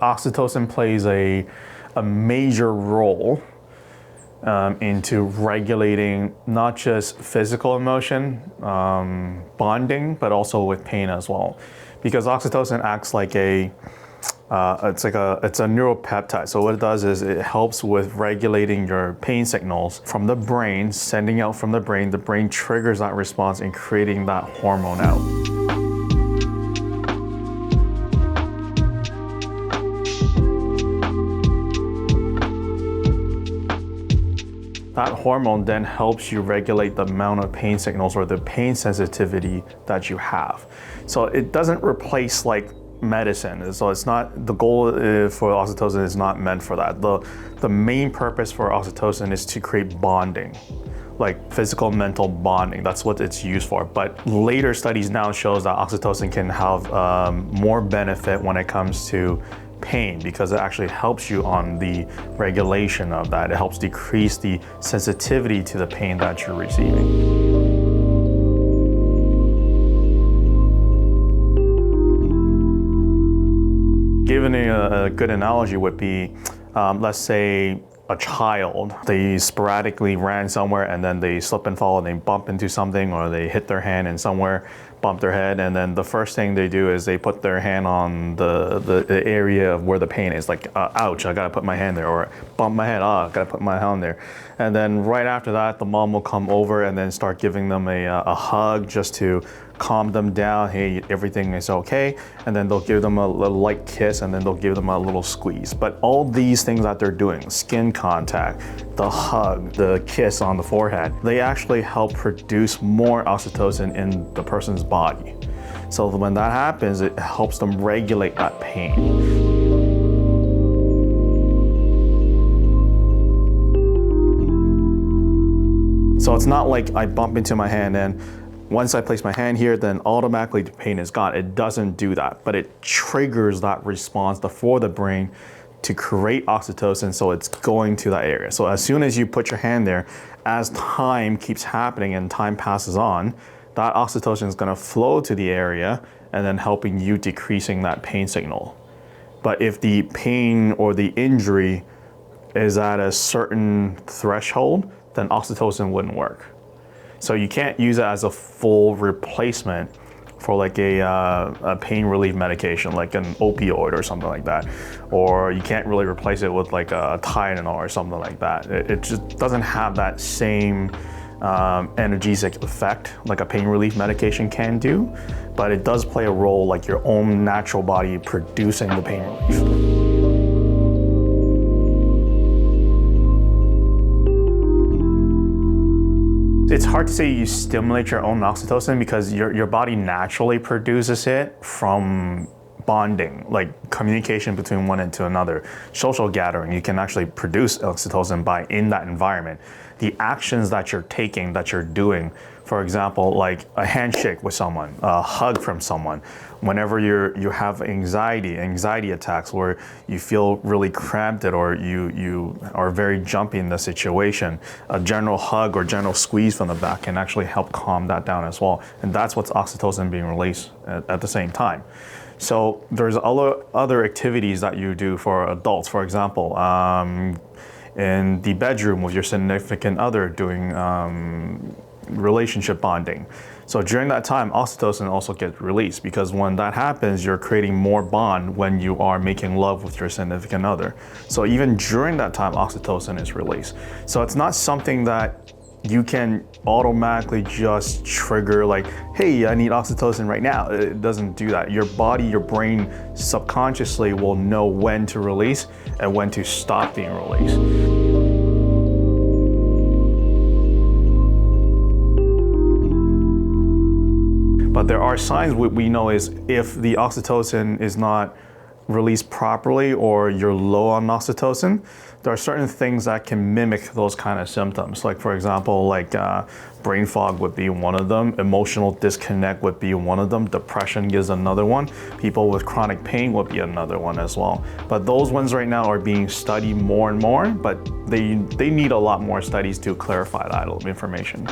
oxytocin plays a major role into regulating not just physical emotion, bonding, but also with pain as well. Because oxytocin acts like it's a neuropeptide. So what it does is it helps with regulating your pain signals from the brain, sending out from the brain triggers that response and creating that hormone out. That hormone then helps you regulate the amount of pain signals or the pain sensitivity that you have. So it doesn't replace like medicine. So it's not, the goal for oxytocin is not meant for that. The main purpose for oxytocin is to create bonding, like physical mental bonding. That's what it's used for. But later studies now shows that oxytocin can have more benefit when it comes to pain, because it actually helps you on the regulation of that. It helps decrease the sensitivity to the pain that you're receiving. Given a good analogy would be, let's say a child, they sporadically ran somewhere and then they slip and fall and they bump into something, or they hit their hand in somewhere, bump their head, and then the first thing they do is they put their hand on the area of where the pain is, like ouch, I gotta put my hand there, or bump my head, I gotta put my hand there. And then right after that, the mom will come over and then start giving them a hug just to calm them down. Hey, everything is okay. And then they'll give them a little light kiss, and then they'll give them a little squeeze. But all these things that they're doing, skin contact, the hug, the kiss on the forehead, they actually help produce more oxytocin in the person's body. So when that happens, it helps them regulate that pain. So it's not like I bump into my hand and once I place my hand here, then automatically the pain is gone. It doesn't do that, but it triggers that response for the brain to create oxytocin, so it's going to that area. So as soon as you put your hand there, as time keeps happening and time passes on, that oxytocin is gonna flow to the area and then helping you decreasing that pain signal. But if the pain or the injury is at a certain threshold, then oxytocin wouldn't work. So you can't use it as a full replacement for like a pain relief medication, like an opioid or something like that. Or you can't really replace it with like a Tylenol or something like that. It just doesn't have that same analgesic effect like a pain relief medication can do, but it does play a role like your own natural body producing the pain relief. It's hard to say you stimulate your own oxytocin because your body naturally produces it from bonding, like communication between one and to another. Social gathering, you can actually produce oxytocin by in that environment. The actions that you're taking, that you're doing, for example, like a handshake with someone, a hug from someone, whenever you have anxiety attacks where you feel really cramped or you are very jumpy in the situation, a general hug or general squeeze from the back can actually help calm that down as well. And that's what's oxytocin being released at the same time. So there's other activities that you do for adults, for example, in the bedroom with your significant other doing relationship bonding. So during that time, oxytocin also gets released, because when that happens, you're creating more bond when you are making love with your significant other. So even during that time, oxytocin is released. So it's not something that you can automatically just trigger like, hey, I need oxytocin right now. It doesn't do that. Your body, your brain subconsciously will know when to release and when to stop being released. But there are signs we know is if the oxytocin is not released properly or you're low on oxytocin, there are certain things that can mimic those kind of symptoms. Like for example, like brain fog would be one of them, emotional disconnect would be one of them, depression is another one, people with chronic pain would be another one as well. But those ones right now are being studied more and more, but they need a lot more studies to clarify that information.